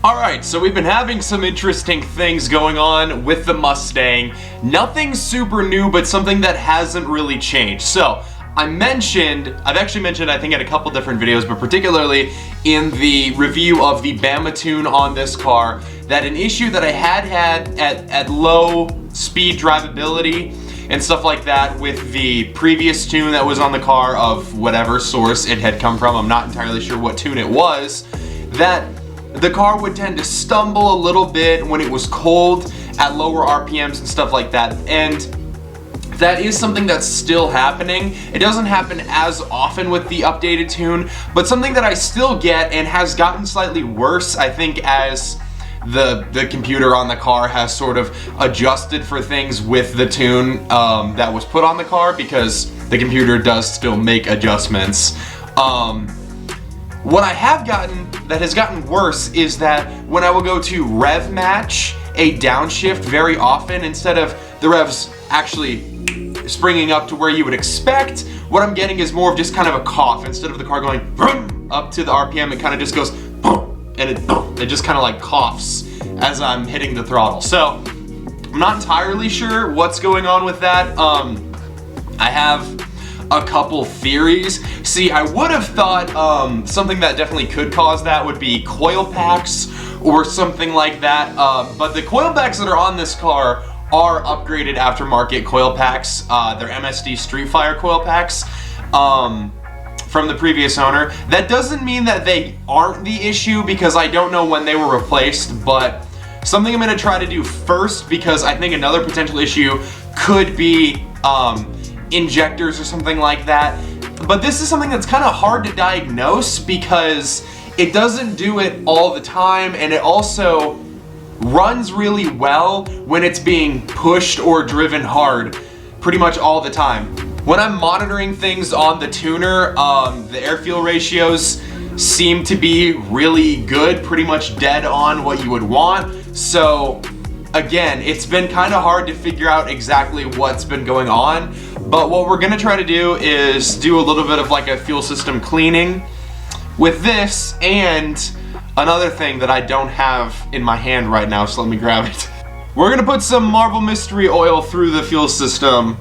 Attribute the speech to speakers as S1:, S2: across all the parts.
S1: Alright, so we've been having some interesting things going on with the Mustang. Nothing super new, but something that hasn't really changed. So, I've actually mentioned I think in a couple different videos, but particularly in the review of the Bama tune on this car, that an issue that I had at low speed drivability and stuff like that with the previous tune that was on the car of whatever source it had come from, I'm not entirely sure what tune it was, that the car would tend to stumble a little bit when it was cold at lower RPMs and stuff like that, and that is something that's still happening. It doesn't happen as often with the updated tune, but something that I still get and has gotten slightly worse, I think, as the computer on the car has sort of adjusted for things with the tune that was put on the car, because the computer does still make adjustments. What I have gotten that has gotten worse is that when I will go to rev match a downshift very often, instead of the revs actually springing up to where you would expect, what I'm getting is more of just kind of a cough. Instead of the car going vroom up to the RPM, it kind of just goes boom, and it just kind of like coughs as I'm hitting the throttle. So I'm not entirely sure what's going on with that. I have a couple theories. See, I would have thought something that definitely could cause that would be coil packs or something like that, but the coil packs that are on this car are upgraded aftermarket coil packs. They're MSD Street Fire coil packs from the previous owner. That doesn't mean that they aren't the issue, because I don't know when they were replaced, but something I'm going to try to do first, because I think another potential issue could be injectors or something like that. But this is something that's kind of hard to diagnose because it doesn't do it all the time, and it also runs really well when it's being pushed or driven hard pretty much all the time. When I'm monitoring things on the tuner, the air-fuel ratios seem to be really good, pretty much dead on what you would want. So again, it's been kind of hard to figure out exactly what's been going on, but what we're gonna try to do is do a little bit of like a fuel system cleaning with this, and another thing that I don't have in my hand right now, so let me grab it. We're gonna put some Marvel Mystery Oil through the fuel system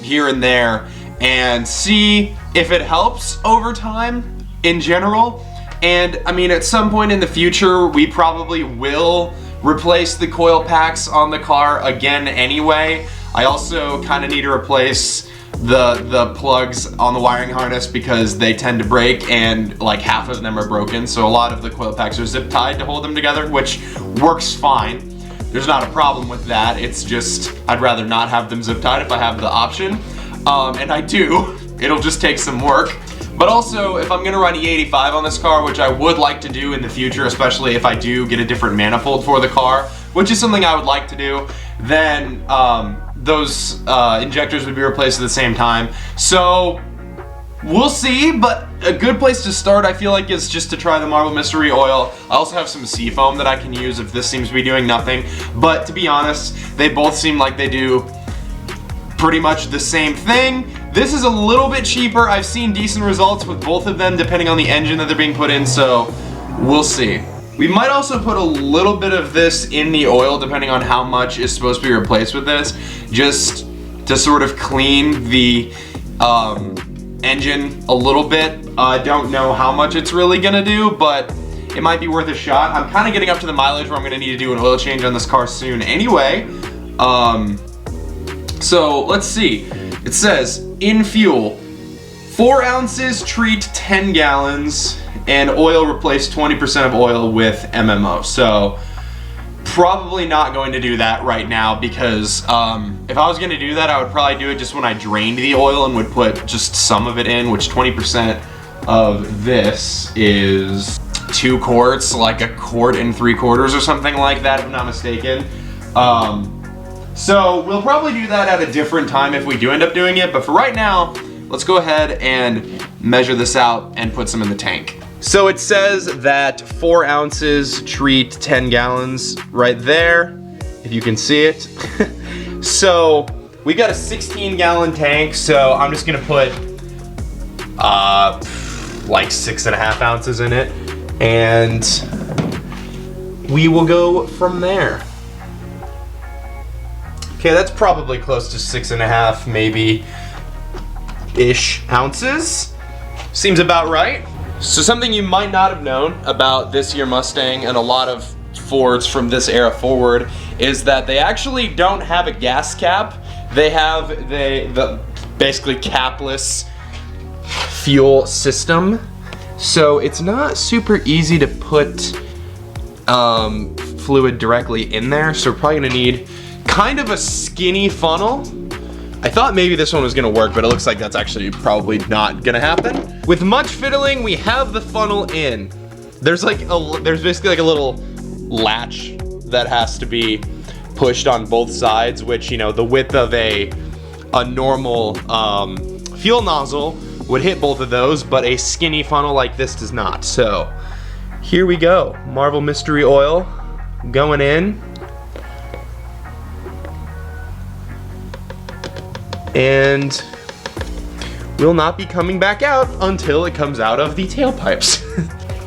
S1: here and there and see if it helps over time in general. And I mean, at some point in the future, we probably will replace the coil packs on the car again anyway. I also kind of need to replace the plugs on the wiring harness because they tend to break, and like half of them are broken. So a lot of the coil packs are zip tied to hold them together, which works fine. There's not a problem with that. It's just I'd rather not have them zip tied if I have the option. And I do. It'll just take some work. But also, if I'm gonna run E85 on this car, which I would like to do in the future, especially if I do get a different manifold for the car, which is something I would like to do, then those injectors would be replaced at the same time. So we'll see, but a good place to start, I feel like, is just to try the Marvel Mystery Oil. I also have some Seafoam that I can use if this seems to be doing nothing. But to be honest, they both seem like they do pretty much the same thing. This is a little bit cheaper. I've seen decent results with both of them depending on the engine that they're being put in, so we'll see. We might also put a little bit of this in the oil depending on how much is supposed to be replaced with this, just to sort of clean the engine a little bit. I don't know how much it's really gonna do, but it might be worth a shot. I'm kind of getting up to the mileage where I'm gonna need to do an oil change on this car soon anyway. So let's see. It says, in fuel, 4 ounces treat 10 gallons, and oil replace 20% of oil with MMO. So probably not going to do that right now, because if I was going to do that, I would probably do it just when I drained the oil and would put just some of it in, which 20% of this is 2 quarts, like 1 3/4 quarts or something like that, if I'm not mistaken. So we'll probably do that at a different time if we do end up doing it, but for right now, let's go ahead and measure this out and put some in the tank. So it says that 4 ounces treat 10 gallons right there, if you can see it. So we got a 16-gallon tank, so I'm just gonna put like 6.5 ounces in it, and we will go from there. Okay, that's probably close to 6.5, maybe ish ounces. Seems about right. So something you might not have known about this year Mustang and a lot of Fords from this era forward is that they actually don't have a gas cap. They have the basically capless fuel system. So it's not super easy to put fluid directly in there. So we're probably gonna need kind of a skinny funnel. I thought maybe this one was gonna work, but it looks like that's actually probably not gonna happen. With much fiddling, we have the funnel in. There's basically like a little latch that has to be pushed on both sides, which, you know, the width of a normal fuel nozzle would hit both of those, but a skinny funnel like this does not. So here we go. Marvel Mystery Oil going in. And will not be coming back out until it comes out of the tailpipes.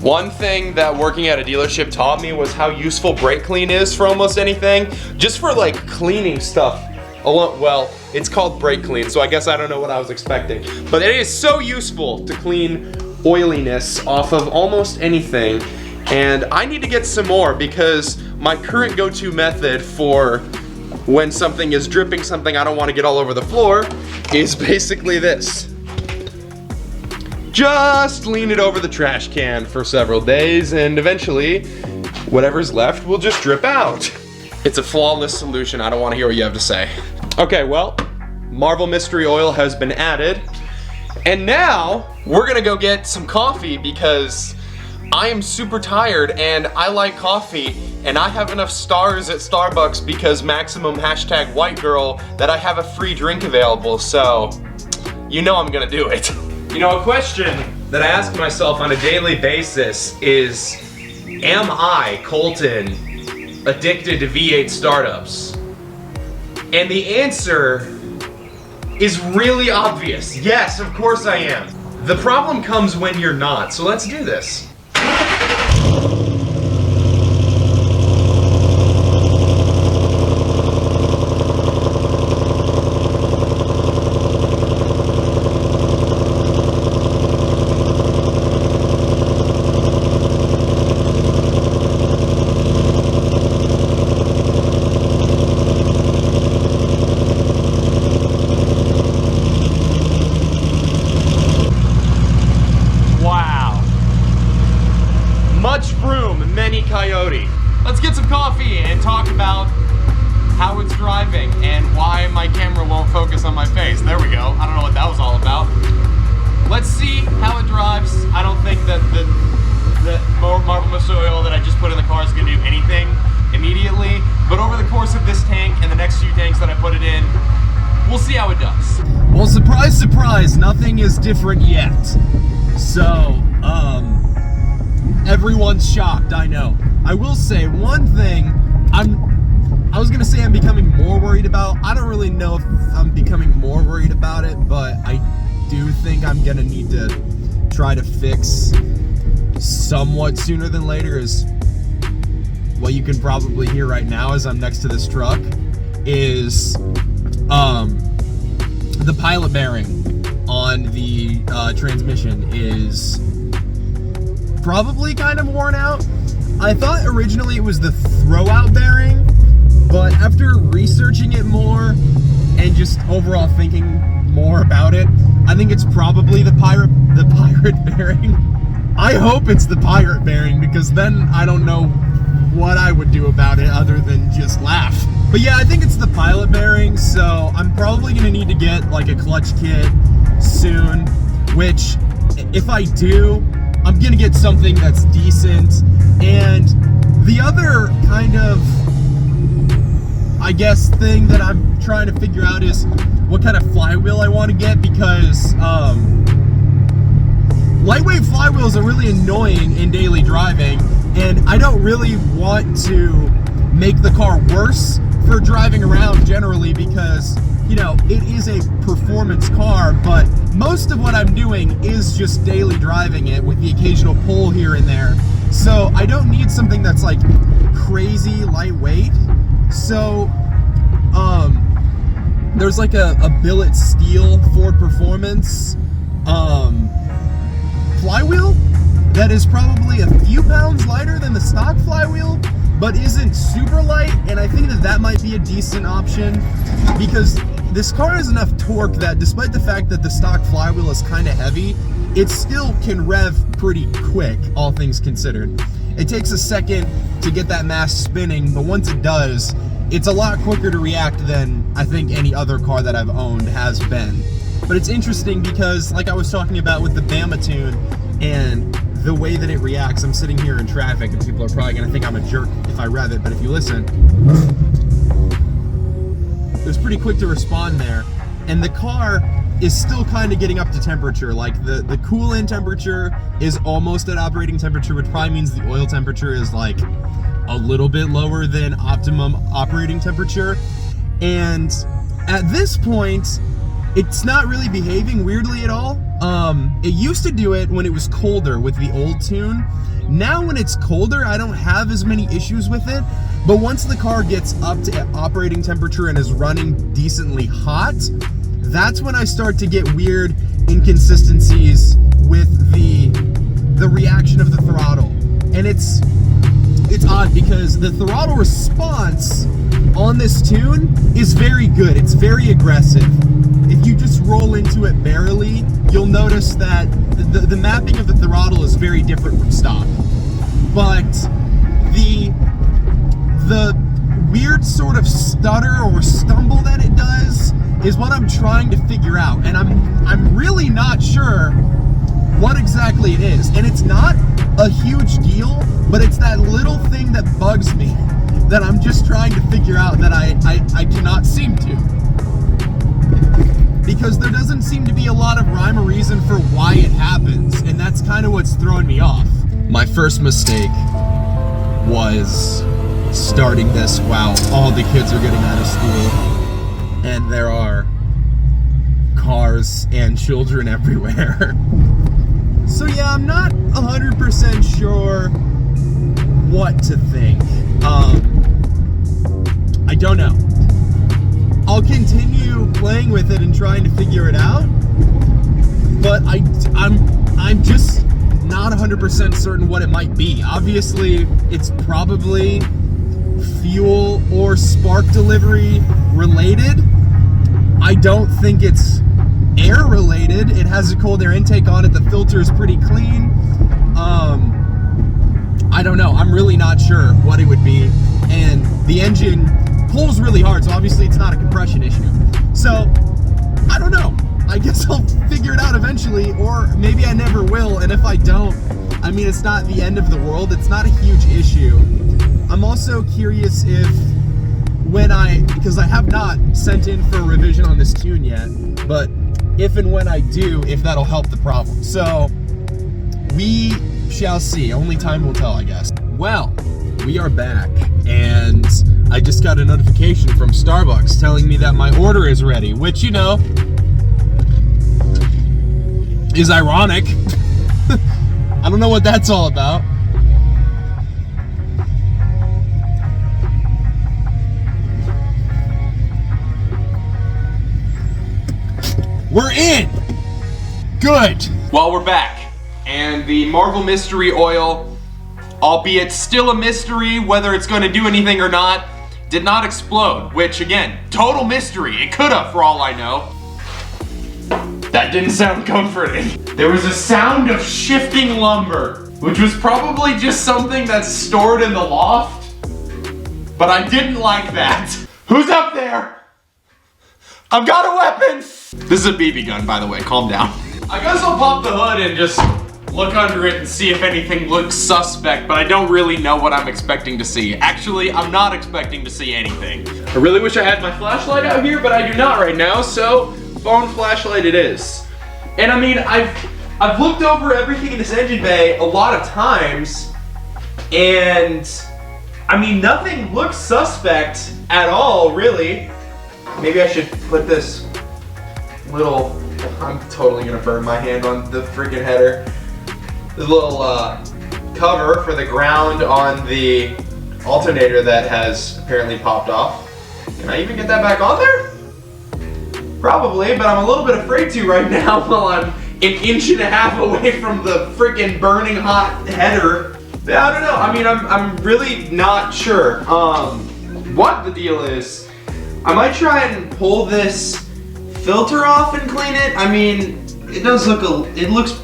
S1: One thing that working at a dealership taught me was how useful brake clean is for almost anything. Just for like cleaning stuff alone. Well, it's called brake clean, so I guess I don't know what I was expecting. But it is so useful to clean oiliness off of almost anything. And I need to get some more because my current go-to method for when something is dripping something I don't want to get all over the floor is basically this. Just lean it over the trash can for several days and eventually whatever's left will just drip out. It's a flawless solution. I don't want to hear what you have to say. Okay, well, Marvel Mystery Oil has been added. And now we're gonna go get some coffee because I am super tired and I like coffee and I have enough stars at Starbucks because maximum #whitegirl that I have a free drink available, so you know I'm gonna do it. You know, a question that I ask myself on a daily basis is, am I, Colton, addicted to V8 startups? And the answer is really obvious. Yes, of course I am. The problem comes when you're not, so let's do this. Much room, many coyote. Let's get some coffee and talk about how it's driving and why my camera won't focus on my face. There we go. I don't know what that was all about. Let's see how it drives. I don't think that the Marvel Mystery Oil that I just put in the car is gonna do anything immediately, but over the course of this tank and the next few tanks that I put it in, we'll see how it does. Well, surprise, surprise, nothing is different yet. So, everyone's shocked, I know. I will say one thing, I was gonna say I'm becoming more worried about. I don't really know if I'm becoming more worried about it, but I do think I'm gonna need to try to fix somewhat sooner than later. Is what you can probably hear right now as I'm next to this truck is the pilot bearing on the transmission is probably kind of worn out. I thought originally it was the throwout bearing, but after researching it more and just overall thinking more about it, I think it's probably the pirate bearing. I hope it's the pirate bearing because then I don't know what I would do about it other than just laugh. But yeah, I think it's the pilot bearing, so I'm probably gonna need to get like a clutch kit soon, which if I do, I'm gonna get something that's decent. And the other kind of, I guess, thing that I'm trying to figure out is what kind of flywheel I want to get, because lightweight flywheels are really annoying in daily driving, and I don't really want to make the car worse for driving around generally because, you know, it is a performance car, but most of what I'm doing is just daily driving it with the occasional pull here and there. So I don't need something that's like
S2: lightweight. So there's like a billet steel Ford Performance flywheel that is probably a few pounds lighter than the stock flywheel, but isn't super light, and I think that that might be a decent option because this car has enough torque that despite the fact that the stock flywheel is kind of heavy, it still can rev pretty quick, all things considered. It takes a second to get that mass spinning, but once it does, it's a lot quicker to react than I think any other car that I've owned has been. But it's interesting because, like I was talking about with the Bama Tune and the way that it reacts, I'm sitting here in traffic and people are probably gonna think I'm a jerk if I rev it, but if you listen, it was pretty quick to respond there. And the car is still kind of getting up to temperature. Like the cool-in temperature is almost at operating temperature, which probably means the oil temperature is like a little bit lower than optimum operating temperature. And at this point, it's not really behaving weirdly at all. It used to do it when it was colder with the old tune. Now when it's colder, I don't have as many issues with it. But once the car gets up to operating temperature and is running decently hot, that's when I start to get weird inconsistencies with the reaction of the throttle. And it's odd because the throttle response on this tune is very good. It's very aggressive. If you just roll into it barely, you'll notice that the mapping of the throttle is very different from stock. But the weird sort of stutter or stumble that it does is what I'm trying to figure out, and I'm really not sure what exactly it is. And it's not a huge deal, but it's that little thing that bugs me that I'm just trying to figure out that I cannot seem to. Because there doesn't seem to be a lot of rhyme or reason for why it happens, and that's kind of what's throwing me off. My first mistake was starting this while all the kids are getting out of school, and there are cars and children everywhere. So yeah, I'm not 100% sure what to think. I don't know. I'll continue playing with it and trying to figure it out, but I'm just not 100% certain what it might be. Obviously, it's probably fuel or spark delivery related. I don't think it's air related. It has a cold air intake on it. The filter is pretty clean. I don't know. I'm really not sure what it would be. And the engine pulls really hard, so obviously it's not a compression issue. So, I don't know. I guess I'll figure it out eventually, or maybe I never will, and if I don't, I mean, it's not the end of the world. It's not a huge issue. I'm also curious if because I have not sent in for a revision on this tune yet, but if and when I do, if that'll help the problem. So, we shall see. Only time will tell, I guess. Well, we are back, and I just got a notification from Starbucks telling me that my order is ready, which, you know, is ironic. I don't know what that's all about. We're in! Good!
S1: Well, we're back, and the Marvel Mystery Oil, albeit still a mystery whether it's going to do anything or not, did not explode, which again, total mystery. It could have, for all I know. That didn't sound comforting. There was a sound of shifting lumber, which was probably just something that's stored in the loft, but I didn't like that. Who's up there? I've got a weapon! This is a BB gun, by the way, calm down. I guess I'll pop the hood and just look under it and see if anything looks suspect, but I don't really know what I'm expecting to see. Actually, I'm not expecting to see anything. I really wish I had my flashlight out here, but I do not right now, so phone flashlight it is. And I mean, I've looked over everything in this engine bay a lot of times, and I mean, nothing looks suspect at all, really. Maybe I should put this little, I'm totally gonna burn my hand on the freaking header. The little cover for the ground on the alternator that has apparently popped off. Can I even get that back on there? Probably, but I'm a little bit afraid to right now while I'm an inch and a half away from the freaking burning hot header. Yeah, I don't know. I mean, I'm really not sure what the deal is. I might try and pull this filter off and clean it. I mean, it looks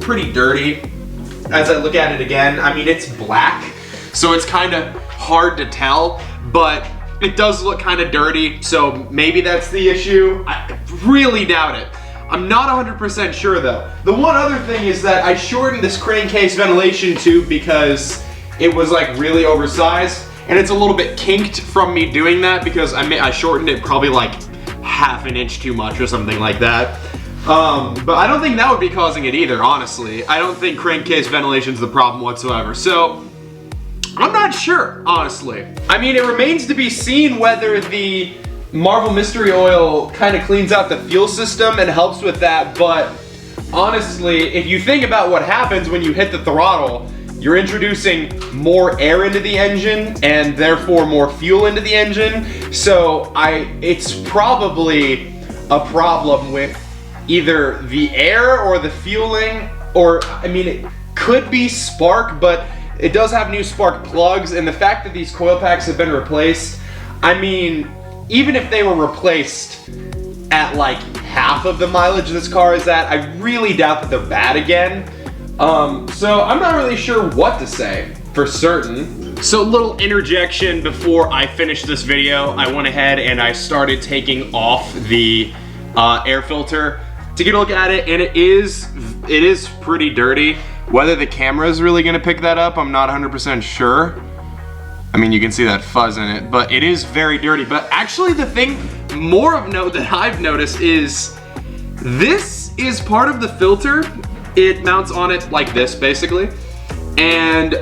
S1: pretty dirty as I look at it again. I mean, it's black, so it's kind of hard to tell, but it does look kind of dirty, so maybe that's the issue. I really doubt it. I'm not 100% sure though. The one other thing is that I shortened this crankcase ventilation tube because it was like really oversized, and it's a little bit kinked from me doing that because I shortened it probably like half an inch too much or something like that. But I don't think that would be causing it either, honestly. I don't think crankcase ventilation is the problem whatsoever. So I'm not sure, honestly. I mean, it remains to be seen whether the Marvel Mystery Oil kind of cleans out the fuel system and helps with that, but honestly, if you think about what happens when you hit the throttle, you're introducing more air into the engine and therefore more fuel into the engine. So it's probably a problem with either the air or the fueling, or I mean, it could be spark, but it does have new spark plugs, and the fact that these coil packs have been replaced, I mean, even if they were replaced at like half of the mileage this car is at, I really doubt that they're bad again. So I'm not really sure what to say for certain. So little interjection before I finish this video, I went ahead and I started taking off the air filter to get a look at it, and it is pretty dirty. Whether the camera is really gonna pick that up, I'm not 100% sure. I mean, you can see that fuzz in it, but it is very dirty. But actually the thing more of note that I've noticed is this is part of the filter. It mounts on it like this, basically. And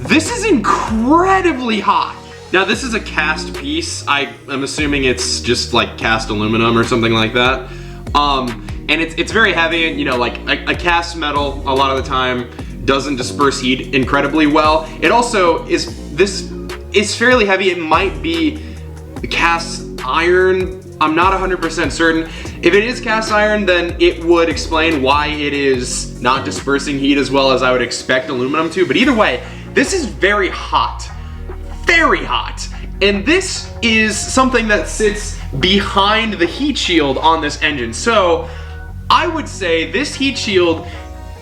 S1: this is incredibly hot. Now this is a cast piece. I'm assuming it's just like cast aluminum or something like that. And it's very heavy, and you know, like a cast metal a lot of the time doesn't disperse heat incredibly well. It also this is fairly heavy. It might be cast iron. I'm not 100% certain. If it is cast iron, then it would explain why it is not dispersing heat as well as I would expect aluminum to. But either way, this is very hot. Very hot. And this is something that sits behind the heat shield on this engine. So I would say this heat shield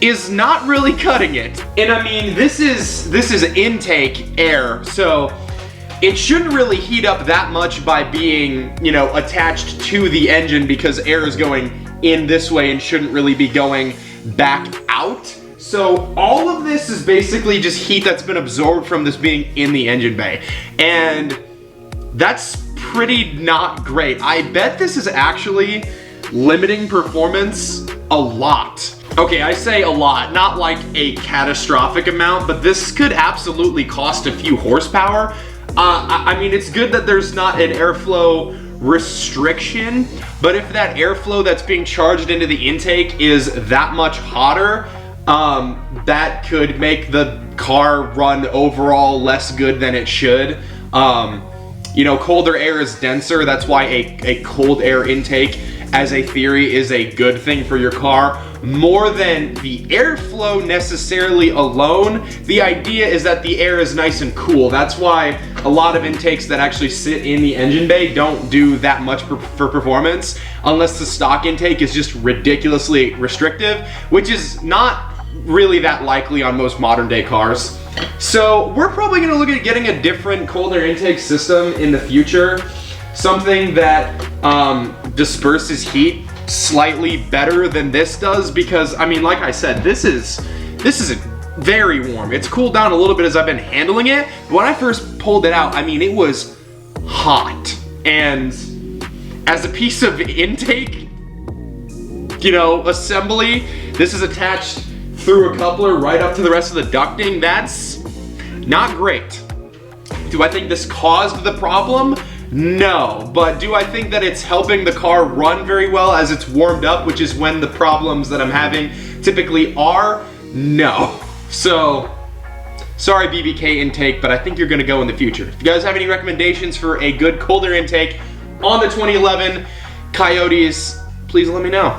S1: is not really cutting it. And I mean, this is intake air, so it shouldn't really heat up that much by being, you know, attached to the engine, because air is going in this way and shouldn't really be going back out. So all of this is basically just heat that's been absorbed from this being in the engine bay. And that's pretty not great. I bet this is actually limiting performance a lot. Okay, I say a lot, not like a catastrophic amount, but this could absolutely cost a few horsepower. I mean, it's good that there's not an airflow restriction, but if that airflow that's being charged into the intake is that much hotter, that could make the car run overall less good than it should. You know, colder air is denser. That's why a cold air intake, as a theory, is a good thing for your car. More than the airflow necessarily alone, the idea is that the air is nice and cool. That's why a lot of intakes that actually sit in the engine bay don't do that much for performance, unless the stock intake is just ridiculously restrictive, which is not really that likely on most modern day cars. So we're probably gonna look at getting a different cold air intake system in the future. Something that disperses heat slightly better than this does, because I mean, like I said, this is very warm. It's cooled down a little bit as I've been handling it, but when I first pulled it out, I mean, it was hot. And as a piece of intake, you know, assembly, this is attached through a coupler right up to the rest of the ducting. That's not great. Do I think this caused the problem? No, but do I think that it's helping the car run very well as it's warmed up, which is when the problems that I'm having typically are? No. So Sorry BBK intake, but I think you're gonna go in the future. If you guys have any recommendations for a good colder intake on the 2011 Coyotes, please let me know.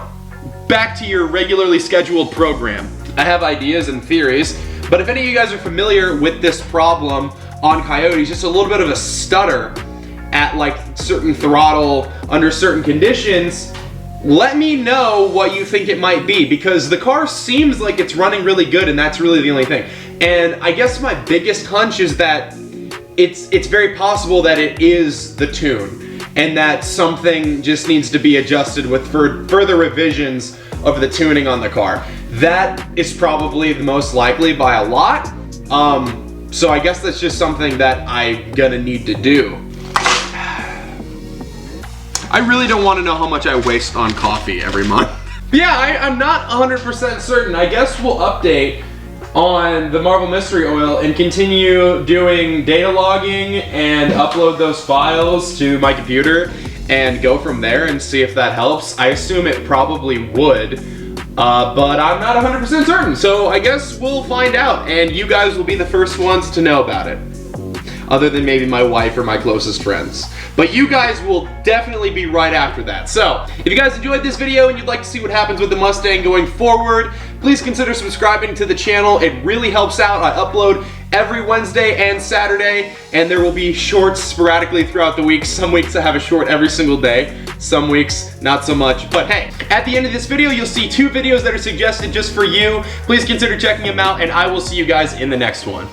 S1: Back to your regularly scheduled program. I have ideas and theories, but if any of you guys are familiar with this problem on Coyotes, just a little bit of a stutter at like certain throttle under certain conditions, let me know what you think it might be, because the car seems like it's running really good and that's really the only thing. And I guess my biggest hunch is that it's very possible that it is the tune and that something just needs to be adjusted with further revisions of the tuning on the car. That is probably the most likely by a lot. So I guess that's just something that I'm gonna need to do. I really don't want to know how much I waste on coffee every month. Yeah, I'm not 100% certain. I guess we'll update on the Marvel Mystery Oil and continue doing data logging and upload those files to my computer and go from there and see if that helps. I assume it probably would, but I'm not 100% certain. So I guess we'll find out, and you guys will be the first ones to know about it. Other than maybe my wife or my closest friends. But you guys will definitely be right after that. So, if you guys enjoyed this video and you'd like to see what happens with the Mustang going forward, please consider subscribing to the channel. It really helps out. I upload every Wednesday and Saturday, and there will be shorts sporadically throughout the week. Some weeks I have a short every single day. Some weeks, not so much. But hey, at the end of this video, you'll see 2 videos that are suggested just for you. Please consider checking them out, and I will see you guys in the next one.